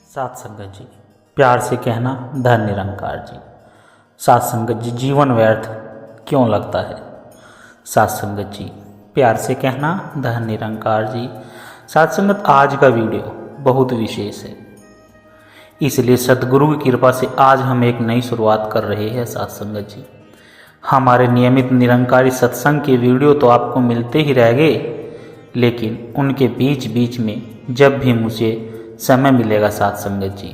सात संगत जी, प्यार से कहना धन निरंकार जी। सात संगत जी, जीवन व्यर्थ क्यों लगता है? सात संगत जी, प्यार से कहना धन निरंकार जी। सात संगत, आज का वीडियो बहुत विशेष है, इसलिए सद्गुरु की कृपा से आज हम एक नई शुरुआत कर रहे हैं। सात संगत जी, हमारे नियमित निरंकारी सत्संग के वीडियो तो आपको मिलते ही रह गए, लेकिन उनके बीच बीच में जब भी मुझे समय मिलेगा सात संगत जी,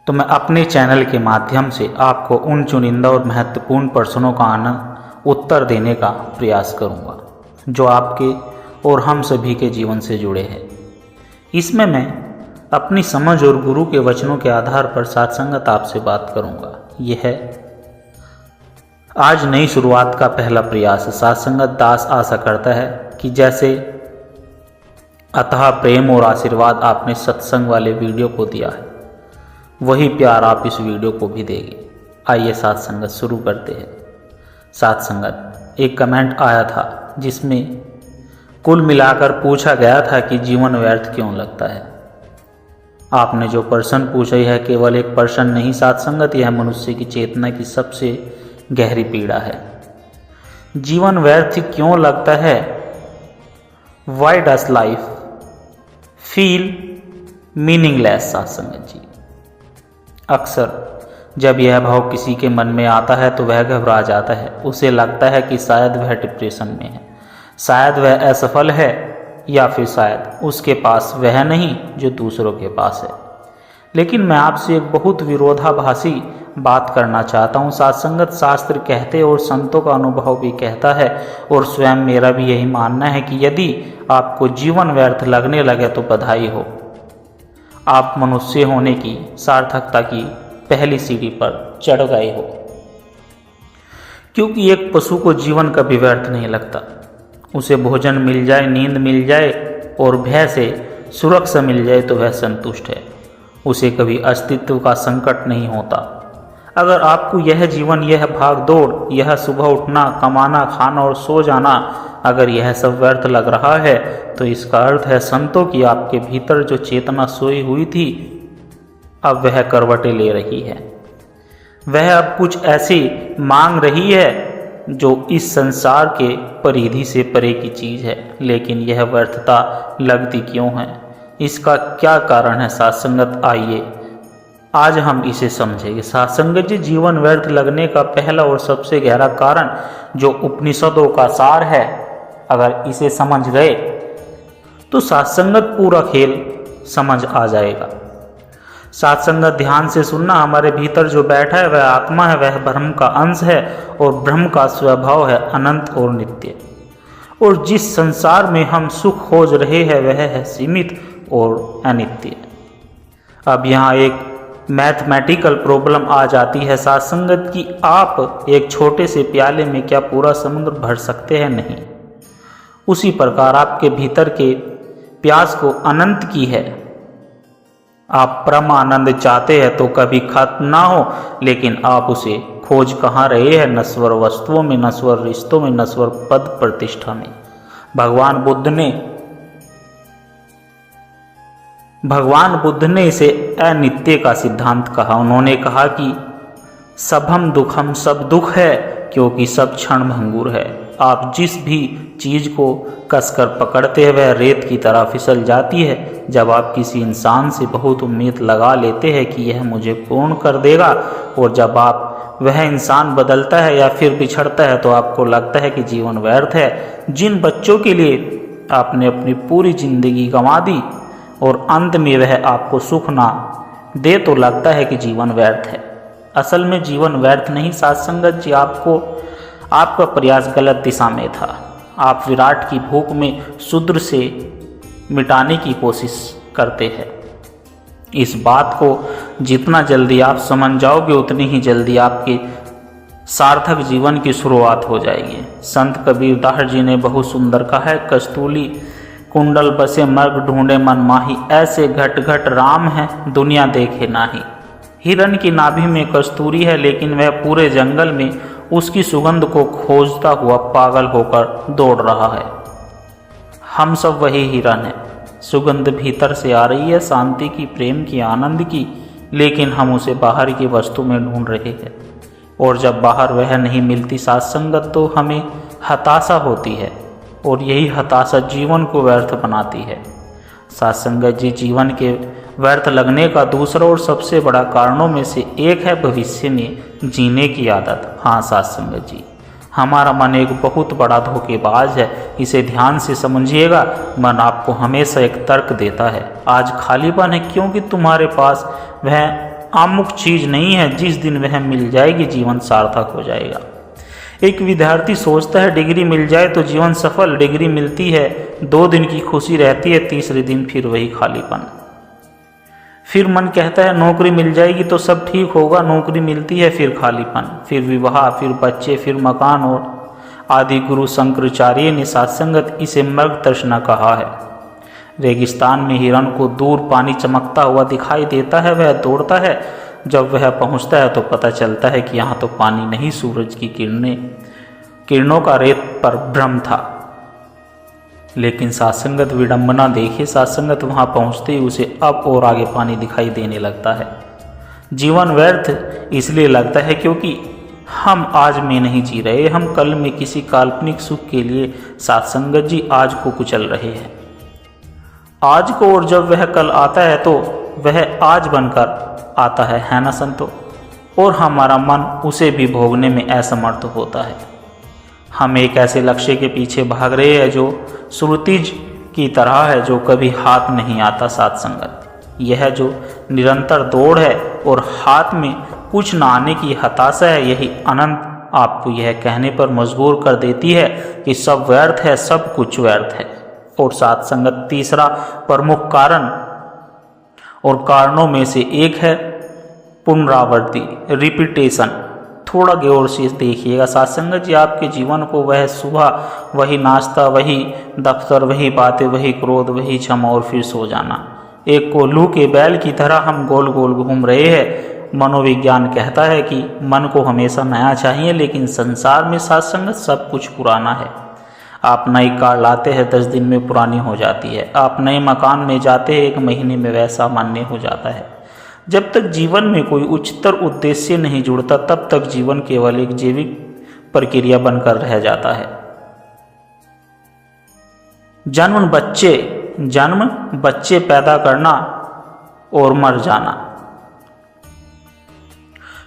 तो मैं अपने चैनल के माध्यम से आपको उन चुनिंदा और महत्वपूर्ण प्रश्नों का उत्तर देने का प्रयास करूंगा जो आपके और हम सभी के जीवन से जुड़े हैं। इसमें मैं अपनी समझ और गुरु के वचनों के आधार पर सात संगत आपसे बात करूंगा। यह है आज नई शुरुआत का पहला प्रयास। सात संगत, दास आशा करता है कि जैसे अतः प्रेम और आशीर्वाद आपने सत्संग वाले वीडियो को दिया है, वही प्यार आप इस वीडियो को भी देंगे। आइए सात संगत शुरू करते हैं। सात संगत, एक कमेंट आया था जिसमें कुल मिलाकर पूछा गया था कि जीवन व्यर्थ क्यों लगता है। आपने जो प्रश्न पूछा है केवल एक प्रश्न नहीं सात संगत, यह मनुष्य की चेतना की सबसे गहरी पीड़ा है। जीवन व्यर्थ क्यों लगता है? वाई डस लाइफ फील मीनिंगलेस? सात संगत जी, अक्सर जब यह भाव किसी के मन में आता है तो वह घबरा जाता है। उसे लगता है कि शायद वह डिप्रेशन में है, शायद वह असफल है, या फिर शायद उसके पास वह नहीं जो दूसरों के पास है। लेकिन मैं आपसे एक बहुत विरोधाभासी बात करना चाहता हूँ सात संगत। शास्त्र कहते और संतों का अनुभव भी कहता है, और स्वयं मेरा भी यही मानना है कि यदि आपको जीवन व्यर्थ लगने लगे तो बधाई हो, आप मनुष्य होने की सार्थकता की पहली सीढ़ी पर चढ़ गए हो। क्योंकि एक पशु को जीवन कभी व्यर्थ नहीं लगता। उसे भोजन मिल जाए, नींद मिल जाए और भय से सुरक्षा मिल जाए तो वह संतुष्ट है। उसे कभी अस्तित्व का संकट नहीं होता। अगर आपको यह जीवन, यह भाग दौड़, यह सुबह उठना, कमाना, खाना और सो जाना, अगर यह सब व्यर्थ लग रहा है तो इसका अर्थ है संतों की आपके भीतर जो चेतना सोई हुई थी अब वह करवटें ले रही है। वह अब कुछ ऐसी मांग रही है जो इस संसार के परिधि से परे की चीज है। लेकिन यह व्यर्थता लगती क्यों है? इसका क्या कारण है सात संगत? आइए आज हम इसे समझेंगे। सात संगत जी, जीवन व्यर्थ लगने का पहला और सबसे गहरा कारण जो उपनिषदों का सार है, अगर इसे समझ गए तो सात संगत पूरा खेल समझ आ जाएगा। सात संगत, ध्यान से सुनना। हमारे भीतर जो बैठा है वह आत्मा है, वह ब्रह्म का अंश है और ब्रह्म का स्वभाव है अनंत और नित्य। और जिस संसार में हम सुख खोज रहे हैं वह है सीमित और अनित्य। अब यहाँ एक मैथमेटिकल प्रॉब्लम आ जाती है सात संगत की आप एक छोटे से प्याले में क्या पूरा समुद्र भर सकते हैं? नहीं। उसी प्रकार आपके भीतर के प्यास को अनंत की है। आप परम आनंद चाहते हैं तो कभी खत्म ना हो, लेकिन आप उसे खोज कहाँ रहे हैं? नश्वर वस्तुओं में, नश्वर रिश्तों में, नश्वर पद प्रतिष्ठा में। भगवान बुद्ध ने इसे अनित्य का सिद्धांत कहा। उन्होंने कहा कि सबम दुखम, सब दुख है क्योंकि सब क्षण भंगुर है। आप जिस भी चीज को कसकर पकड़ते हैं वह रेत की तरह फिसल जाती है। जब आप किसी इंसान से बहुत उम्मीद लगा लेते हैं कि यह मुझे पूर्ण कर देगा, और जब आप वह इंसान बदलता है या फिर बिछड़ता है तो आपको लगता है कि जीवन व्यर्थ है। जिन बच्चों के लिए आपने अपनी पूरी जिंदगी गंवा दी और अंत में वह आपको सुख ना दे तो लगता है कि जीवन व्यर्थ है। असल में जीवन व्यर्थ नहीं सात संगत जी, आपका प्रयास गलत दिशा में था। आप विराट की भूख में शूद्र से मिटाने की कोशिश करते हैं। इस बात को जितना जल्दी आप समझ जाओगे उतनी ही जल्दी आपके सार्थक जीवन की शुरुआत हो जाएगी। संत कबीरदास जी ने बहुत सुंदर कहा है, कस्तूली कुंडल बसे मर्ग ढूंढे मन माही, ऐसे घट घट राम है दुनिया देखे नाही। हिरण की नाभि में कस्तूरी है, लेकिन वह पूरे जंगल में उसकी सुगंध को खोजता हुआ पागल होकर दौड़ रहा है। हम सब वही हिरण हैं। सुगंध भीतर से आ रही है, शांति की, प्रेम की, आनंद की, लेकिन हम उसे बाहर की वस्तु में ढूंढ रहे हैं। और जब बाहर वह नहीं मिलती साथ संगत, तो हमें हताशा होती है, और यही हताशा जीवन को व्यर्थ बनाती है। साथ संगत जी, जीवन के व्यर्थ लगने का दूसरा और सबसे बड़ा कारणों में से एक है भविष्य में जीने की आदत। हाँ साथ संगत जी, हमारा मन एक बहुत बड़ा धोखेबाज है, इसे ध्यान से समझिएगा। मन आपको हमेशा एक तर्क देता है, आज खालीपन है क्योंकि तुम्हारे पास वह अमुक चीज नहीं है, जिस दिन वह मिल जाएगी जीवन सार्थक हो जाएगा। एक विद्यार्थी सोचता है डिग्री मिल जाए तो जीवन सफल, डिग्री मिलती है, 2 दिन की खुशी रहती है, तीसरे दिन फिर वही खालीपन। फिर मन कहता है नौकरी मिल जाएगी तो सब ठीक होगा, नौकरी मिलती है फिर खालीपन, फिर विवाह, फिर बच्चे, फिर मकान। और आदि गुरु शंकराचार्य ने सत्संगत इसे मृग तृष्णा कहा है। रेगिस्तान में हिरण को दूर पानी चमकता हुआ दिखाई देता है, वह दौड़ता है, जब वह पहुंचता है तो पता चलता है कि यहाँ तो पानी नहीं, सूरज की किरणों का रेत पर भ्रम था। लेकिन सत्संगत विडंबना देखिए, सत्संगत वहां पहुंचते ही उसे अब और आगे पानी दिखाई देने लगता है। जीवन व्यर्थ इसलिए लगता है क्योंकि हम आज में नहीं जी रहे, हम कल में किसी काल्पनिक सुख के लिए सत्संगत जी आज को कुचल रहे हैं। आज को, और जब वह कल आता है तो वह आज बनकर आता है ना संतो? और हमारा मन उसे भी भोगने में असमर्थ होता है। हम एक ऐसे लक्ष्य के पीछे भाग रहे हैं जो श्रुतिज की तरह है, जो कभी हाथ नहीं आता साथ संगत। यह जो निरंतर दौड़ है और हाथ में कुछ न आने की हताशा है, यही अनंत आपको यह कहने पर मजबूर कर देती है कि सब व्यर्थ है, सब कुछ व्यर्थ है। और साथ संगत तीसरा प्रमुख कारण और कारणों में से एक है पुनरावृत्ति, रिपीटेशन। थोड़ा गौर से देखिएगा साथ संगत जी, आपके जीवन को वह सुबह वही नाश्ता, वही दफ्तर, वही बातें, वही क्रोध, वही क्षमा और फिर सो जाना। एक कोल्हू के बैल की तरह हम गोल गोल घूम रहे हैं। मनोविज्ञान कहता है कि मन को हमेशा नया चाहिए, लेकिन संसार में साथ संगत सब कुछ पुराना है। आप नई कार लाते हैं, 10 दिन में पुरानी हो जाती है। आप नए मकान में जाते हैं, 1 महीने में वैसा मान्य हो जाता है। जब तक जीवन में कोई उच्चतर उद्देश्य नहीं जुड़ता, तब तक जीवन केवल एक जैविक प्रक्रिया बनकर रह जाता है। जन्म बच्चे पैदा करना और मर जाना।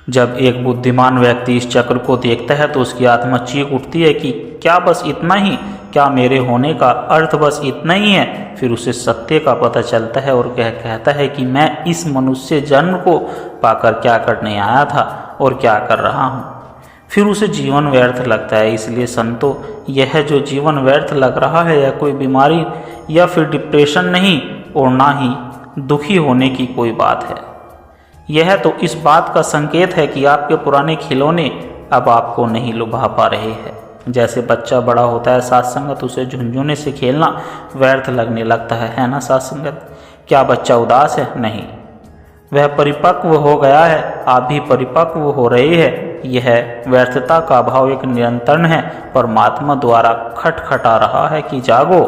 जब एक बुद्धिमान व्यक्ति इस चक्र को देखता है तो उसकी आत्मा चीख उठती है कि क्या बस इतना ही? क्या मेरे होने का अर्थ बस इतना ही है? फिर उसे सत्य का पता चलता है और कहता है कि मैं इस मनुष्य जन्म को पाकर क्या करने आया था और क्या कर रहा हूँ। फिर उसे जीवन व्यर्थ लगता है। इसलिए संतो, यह जो जीवन व्यर्थ लग रहा है, यह कोई बीमारी या फिर डिप्रेशन नहीं, और ना ही दुखी होने की कोई बात है। यह तो इस बात का संकेत है कि आपके पुराने खिलौने अब आपको नहीं लुभा पा रहे हैं। जैसे बच्चा बड़ा होता है साथ संगत, उसे झुनझुने से खेलना व्यर्थ लगने लगता है ना साथ संगत? क्या बच्चा उदास है? नहीं, वह परिपक्व हो गया है। आप भी परिपक्व हो रहे हैं। यह व्यर्थता का भाव एक नियंत्रण है, परमात्मा द्वारा खटखटा रहा है कि जागो।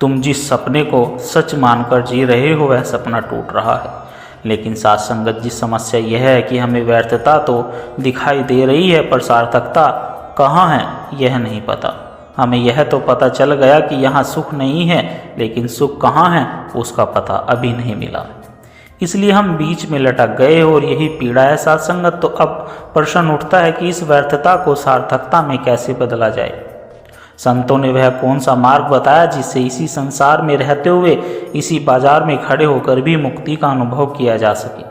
तुम जिस सपने को सच मानकर जी रहे हो, वह सपना टूट रहा है। लेकिन साथ संगत जी, समस्या यह है कि हमें व्यर्थता तो दिखाई दे रही है, पर सार्थकता कहाँ है यह नहीं पता। हमें यह तो पता चल गया कि यहाँ सुख नहीं है, लेकिन सुख कहाँ है उसका पता अभी नहीं मिला। इसलिए हम बीच में लटक गए और यही पीड़ा है साथ संगत। तो अब प्रश्न उठता है कि इस व्यर्थता को सार्थकता में कैसे बदला जाए। संतों ने वह कौन सा मार्ग बताया जिससे इसी संसार में रहते हुए, इसी बाजार में खड़े होकर भी मुक्ति का अनुभव किया जा सके।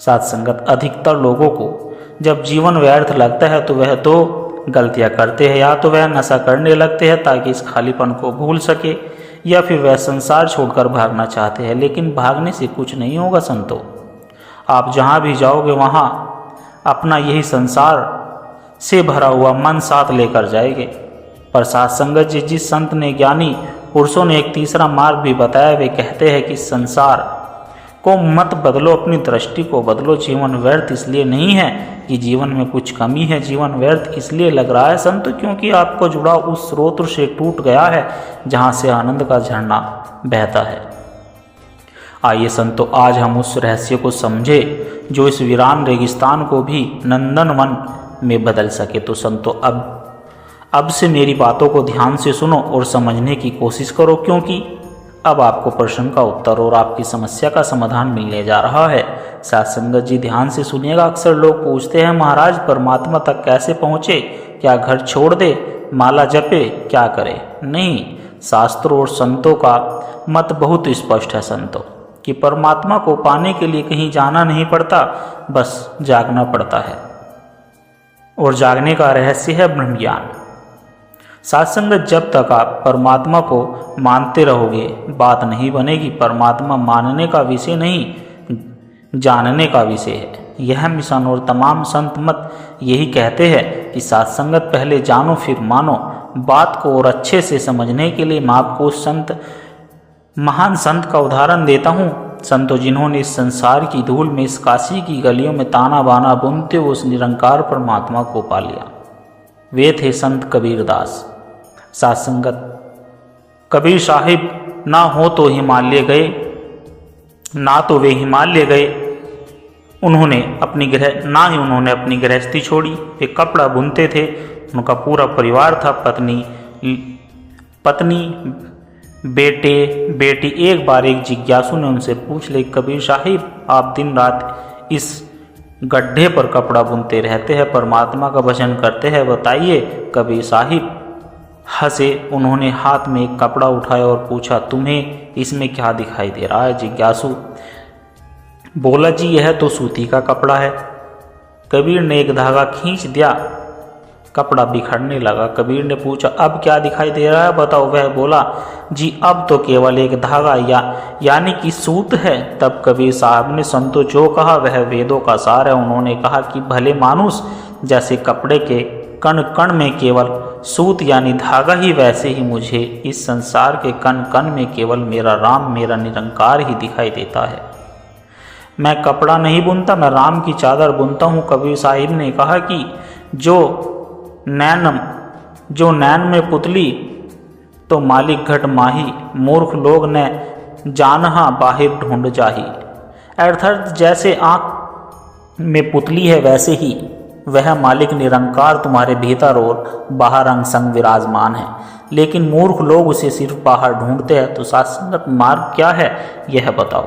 साथ संगत, अधिकतर लोगों को जब जीवन व्यर्थ लगता है तो वह 2 गलतियां करते हैं। या तो वह नशा करने लगते हैं ताकि इस खालीपन को भूल सके, या फिर वह संसार छोड़कर भागना चाहते हैं। लेकिन भागने से कुछ नहीं होगा संतों। आप जहाँ भी जाओगे वहाँ अपना यही संसार से भरा हुआ मन साथ लेकर जाएंगे। पर साथ संगत जी, जिस संत ने, ज्ञानी पुरुषों ने एक तीसरा मार्ग भी बताया, वे कहते हैं कि संसार को मत बदलो, अपनी दृष्टि को बदलो। जीवन व्यर्थ इसलिए नहीं है कि जीवन में कुछ कमी है, जीवन व्यर्थ इसलिए लग रहा है संत क्योंकि आपको जुड़ा उस स्रोत से टूट गया है जहाँ से आनंद का झरना बहता है। आइए संतो, आज हम उस रहस्य को समझे जो इस वीरान रेगिस्तान को भी नंदनवन में बदल सके। तो संतो, अब से मेरी बातों को ध्यान से सुनो और समझने की कोशिश करो, क्योंकि अब आपको प्रश्न का उत्तर और आपकी समस्या का समाधान मिलने जा रहा है। साथ संगत जी ध्यान से सुनिएगा। अक्सर लोग पूछते हैं, महाराज परमात्मा तक कैसे पहुँचे? क्या घर छोड़ दे, माला जपे, क्या करे? नहीं, शास्त्रों और संतों का मत बहुत स्पष्ट है संतों, कि परमात्मा को पाने के लिए कहीं जाना नहीं पड़ता, बस जागना पड़ता है। और जागने का रहस्य है ब्रह्म ज्ञान। साथ संगत, जब तक आप परमात्मा को मानते रहोगे बात नहीं बनेगी। परमात्मा मानने का विषय नहीं, जानने का विषय है। यह मिशन और तमाम संत मत यही कहते हैं कि साथ संगत पहले जानो फिर मानो। बात को और अच्छे से समझने के लिए मैं आपको महान संत का उदाहरण देता हूँ। संतों जिन्होंने इस संसार की धूल में, इस काशी की गलियों में ताना बाना बुनते हुए उस निरंकार परमात्मा को पा लिया, वे थे संत कबीरदास। साथ संगत, कबीर साहिब ना हो तो हिमालय गए, ना तो वे हिमालय गए, उन्होंने अपनी गृहस्थी छोड़ी। वे कपड़ा बुनते थे, उनका पूरा परिवार था, पत्नी बेटे बेटी। एक बार एक जिज्ञासु ने उनसे पूछ ले, कबीर साहिब आप दिन रात इस गड्ढे पर कपड़ा बुनते रहते हैं, परमात्मा का भजन करते हैं, बताइए। कबीर साहिब हंसे। उन्होंने हाथ में एक कपड़ा उठाया और पूछा, तुम्हें इसमें क्या दिखाई दे रहा है? जिज्ञासु बोला, जी यह तो सूती का कपड़ा है। कबीर ने एक धागा खींच दिया, कपड़ा बिखरने लगा। कबीर ने पूछा, अब क्या दिखाई दे रहा है बताओ? वह बोला, जी अब तो केवल एक धागा यानी कि सूत है। तब कबीर साहब ने, संतो जो कहा वह वेदों का सार है। उन्होंने कहा कि भले मानुस जैसे कपड़े के कण कण में केवल सूत यानी धागा ही, वैसे ही मुझे इस संसार के कण कण में केवल मेरा राम, मेरा निरंकार ही दिखाई देता है। मैं कपड़ा नहीं बुनता, मैं राम की चादर बुनता हूँ। कबीर साहिब ने कहा कि जो नैन में पुतली तो मालिक घट माही, मूर्ख लोग ने जानहा बाहिर ढूंढ जाही। अर्थात जैसे आँख में पुतली है वैसे ही वह मालिक निरंकार तुम्हारे भीतर और बाहर अंग संग विराजमान है, लेकिन मूर्ख लोग उसे सिर्फ बाहर ढूंढते हैं। तो सत्संगत मार्ग क्या है यह बताओ।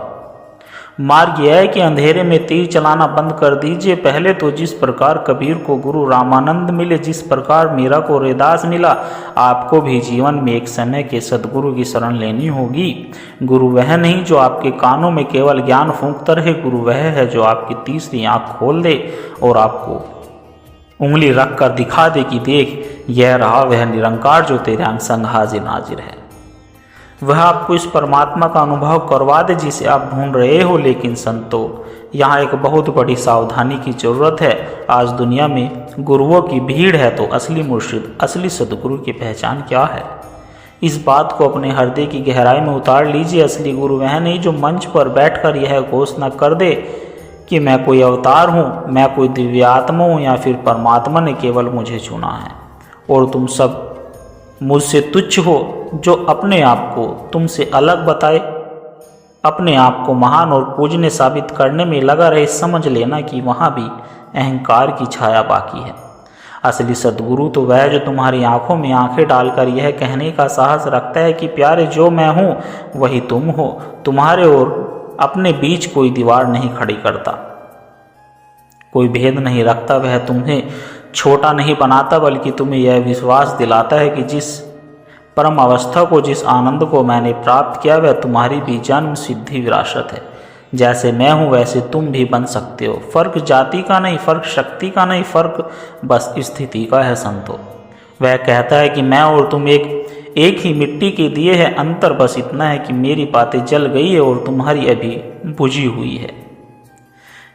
मार्ग यह है कि अंधेरे में तीर चलाना बंद कर दीजिए। पहले तो जिस प्रकार कबीर को गुरु रामानंद मिले, जिस प्रकार मीरा को रैदास मिला, आपको भी जीवन में एक समय के सदगुरु की शरण लेनी होगी। गुरु वह नहीं जो आपके कानों में केवल ज्ञान फूंकता रहे, गुरु वह है जो आपकी तीसरी आंख खोल दे और आपको उंगली रख कर दिखा दे कि देख यह रहा वह निरंकार जो तेरे अंग संग हाजिर नाजिर है। वह आपको इस परमात्मा का अनुभव करवा दे जिसे आप ढूंढ रहे हो। लेकिन संतो, यहाँ एक बहुत बड़ी सावधानी की जरूरत है। आज दुनिया में गुरुओं की भीड़ है, तो असली मुर्शिद, असली सदगुरु की पहचान क्या है? इस बात को अपने हृदय की गहराई में उतार लीजिए। असली गुरु वह नहीं जो मंच पर बैठकर यह घोषणा कर दे कि मैं कोई अवतार हूँ, मैं कोई दिव्यात्मा हूँ, या फिर परमात्मा ने केवल मुझे चुना है और तुम सब मुझसे तुच्छ हो। जो अपने आप को तुमसे अलग बताए, अपने आप को महान और पूजनीय साबित करने में लगा रहे, समझ लेना कि वहाँ भी अहंकार की छाया बाकी है। असली सद्गुरु तो वह जो तुम्हारी आंखों में आंखें डालकर यह कहने का साहस रखता है कि प्यारे जो मैं हूँ वही तुम हो। तुम्हारे और अपने बीच कोई दीवार नहीं खड़ी करता, कोई भेद नहीं रखता। वह तुम्हें छोटा नहीं बनाता, बल्कि तुम्हें यह विश्वास दिलाता है कि जिस परम अवस्था को, जिस आनंद को मैंने प्राप्त किया वह तुम्हारी भी जन्म सिद्धि विरासत है। जैसे मैं हूँ वैसे तुम भी बन सकते हो। फर्क जाति का नहीं, फर्क शक्ति का नहीं, फर्क बस स्थिति का है संतो। वह कहता है कि मैं और तुम एक ही मिट्टी के दिए हैं, अंतर बस इतना है कि मेरी बातें जल गई है और तुम्हारी अभी बुझी हुई है।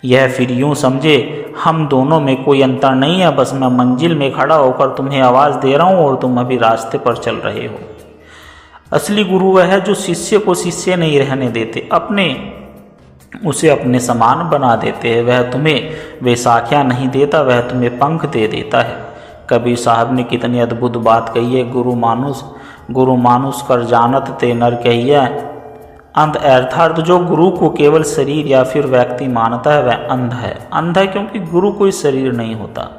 यह फिर यूं समझे हम दोनों में कोई अंतर नहीं है, बस मैं मंजिल में खड़ा होकर तुम्हें आवाज़ दे रहा हूँ और तुम अभी रास्ते पर चल रहे हो। असली गुरु वह है जो शिष्य को शिष्य नहीं रहने देते, अपने उसे अपने समान बना देते हैं। वह तुम्हें वैसाखियाँ नहीं देता, वह तुम्हें पंख दे देता है। कबीर साहब ने कितनी अद्भुत बात कही है। गुरु मानुष कर जानत ते नर कहिए। अंध अर्थात जो गुरु को केवल शरीर या फिर व्यक्ति मानता है वह अंध है। अंध है क्योंकि गुरु कोई शरीर नहीं होता।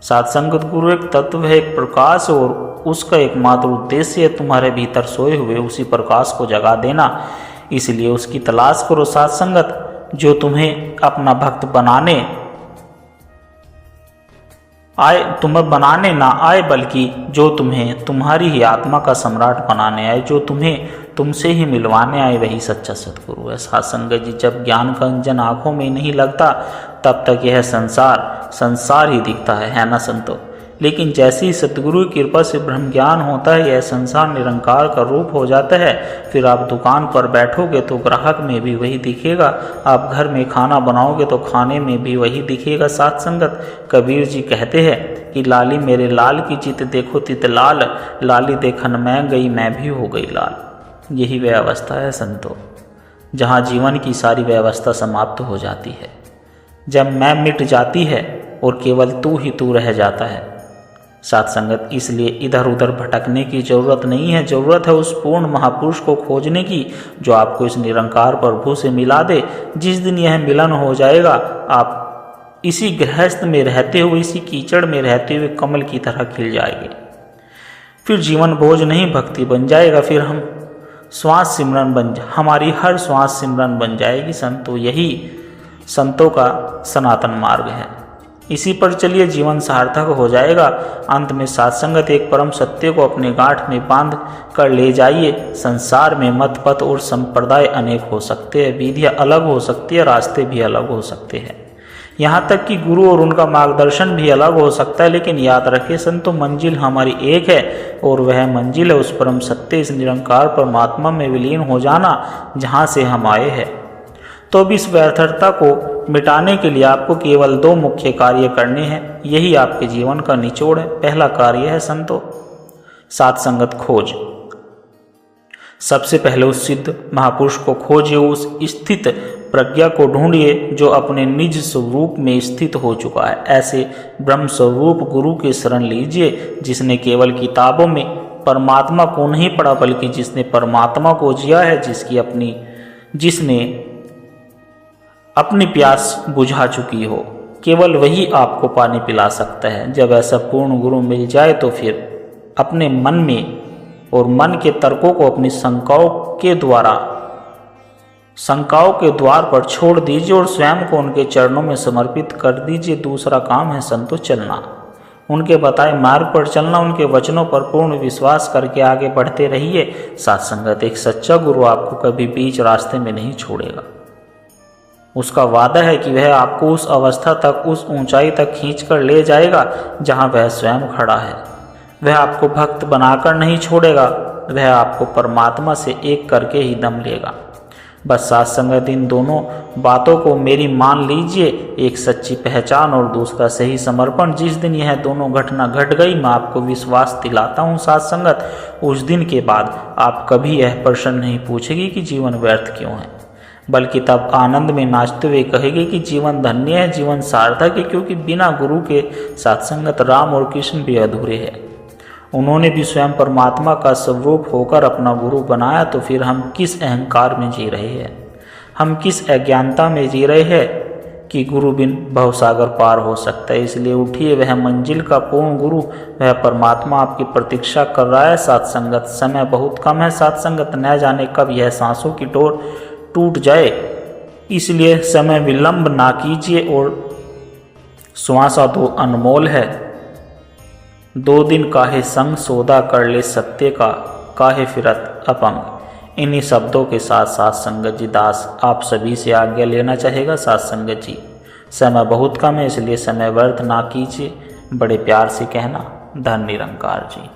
सत्संगत गुरु एक तत्व है, एक प्रकाश, और उसका एकमात्र उद्देश्य है तुम्हारे भीतर सोए हुए उसी प्रकाश को जगा देना। इसलिए उसकी तलाश करो। सत्संगत जो तुम्हें अपना भक्त बनाने ना आए, बल्कि जो तुम्हें तुम्हारी ही आत्मा का सम्राट बनाने आए, जो तुम्हें तुमसे ही मिलवाने आए, वही सच्चा सतगुरु है। सत्संगत जी, जब ज्ञान का अंजन आंखों में नहीं लगता तब तक यह संसार ही दिखता है ना संतो। लेकिन जैसे ही सतगुरु की कृपा से ब्रह्म ज्ञान होता है, यह संसार निरंकार का रूप हो जाता है। फिर आप दुकान पर बैठोगे तो ग्राहक में भी वही दिखेगा, आप घर में खाना बनाओगे तो खाने में भी वही दिखेगा। साथ संगत कबीर जी कहते हैं कि लाली मेरे लाल की चित देखो तित लाल, लाली देखन मैं गई मैं भी हो गई लाल। यही वह अवस्था है संतो, जहाँ जीवन की सारी व्यवस्था समाप्त हो जाती है, जब मैं मिट जाती है और केवल तू ही तू रह जाता है। सत्संगत, इसलिए इधर उधर भटकने की जरूरत नहीं है। जरूरत है उस पूर्ण महापुरुष को खोजने की जो आपको इस निरंकार प्रभु से मिला दे। जिस दिन यह मिलन हो जाएगा, आप इसी गृहस्थ में रहते हुए, इसी कीचड़ में रहते हुए कमल की तरह खिल जाएंगे। फिर जीवन बोझ नहीं भक्ति बन जाएगा। फिर हम श्वास सिमरन हमारी हर श्वास सिमरन बन जाएगी संतो। यही संतों का सनातन मार्ग है। इसी पर चलिए, जीवन सार्थक हो जाएगा। अंत में सत्संगत एक परम सत्य को अपने गांठ में बांध कर ले जाइए। संसार में मत पथ और संप्रदाय अनेक हो सकते हैं, विधियाँ अलग हो सकती है, रास्ते भी अलग हो सकते हैं, यहाँ तक कि गुरु और उनका मार्गदर्शन भी अलग हो सकता है। लेकिन याद रखें संतो, मंजिल हमारी एक है और वह मंजिल है उस परम सत्य, इस निरंकार परमात्मा में विलीन हो जाना, जहाँ से हम आए हैं। तो अब इस व्यर्थता को मिटाने के लिए आपको केवल 2 मुख्य कार्य करने हैं। यही आपके जीवन का निचोड़ है। पहला कार्य है संतो सत्संगत खोज। सबसे पहले उस सिद्ध महापुरुष को खोजिए, उस स्थित प्रज्ञा को ढूंढिए जो अपने निज स्वरूप में स्थित हो चुका है। ऐसे ब्रह्म स्वरूप गुरु के शरण लीजिए, जिसने केवल किताबों में परमात्मा को नहीं पढ़ा, बल्कि जिसने परमात्मा को जिया है, जिसने अपनी प्यास बुझा चुकी हो। केवल वही आपको पानी पिला सकता है। जब ऐसा पूर्ण गुरु मिल जाए तो फिर अपने मन में और मन के तर्कों को अपनी शंकाओं के द्वार पर छोड़ दीजिए और स्वयं को उनके चरणों में समर्पित कर दीजिए। दूसरा काम है संतो चलना, उनके बताए मार्ग पर चलना, उनके वचनों पर पूर्ण विश्वास करके आगे बढ़ते रहिए। सत्संगत, एक सच्चा गुरु आपको कभी बीच रास्ते में नहीं छोड़ेगा। उसका वादा है कि वह आपको उस अवस्था तक, उस ऊंचाई तक खींच कर ले जाएगा जहां वह स्वयं खड़ा है। वह आपको भक्त बनाकर नहीं छोड़ेगा, वह आपको परमात्मा से एक करके ही दम लेगा। बस सत्संगत, इन दोनों बातों को मेरी मान लीजिए, एक सच्ची पहचान और दूसरा सही समर्पण। जिस दिन यह दोनों घटना घट गई, मैं आपको विश्वास दिलाता हूँ सत्संगत, उस दिन के बाद आप कभी यह प्रश्न नहीं पूछेगी कि जीवन व्यर्थ क्यों है, बल्कि तब आनंद में नाचते हुए कहेगी कि जीवन धन्य है, जीवन सार्थक है, क्योंकि बिना गुरु के सत्संगत राम और कृष्ण भी अधूरे हैं। उन्होंने भी स्वयं परमात्मा का स्वरूप होकर अपना गुरु बनाया। तो फिर हम किस अहंकार में जी रहे हैं, हम किस अज्ञानता में जी रहे हैं कि गुरु बिन भवसागर पार हो सकता है। इसलिए उठिए, वह मंजिल का पूर्ण गुरु, वह परमात्मा आपकी प्रतीक्षा कर रहा है। सत्संगत, समय बहुत कम है। सत्संगत, न जाने कब यह सांसों की डोर टूट जाए, इसलिए समय विलंब ना कीजिए और श्वासा तो अनमोल है। 2 दिन काहे संग सौदा कर ले सत्य का, काहे फिरत अपंग। इन्हीं शब्दों के साथ साथ संगत जी दास आप सभी से आज्ञा लेना चाहेगा। साथ संगत जी, समय बहुत कम है, इसलिए समय व्यर्थ ना कीजिए। बड़े प्यार से कहना, धन निरंकार जी।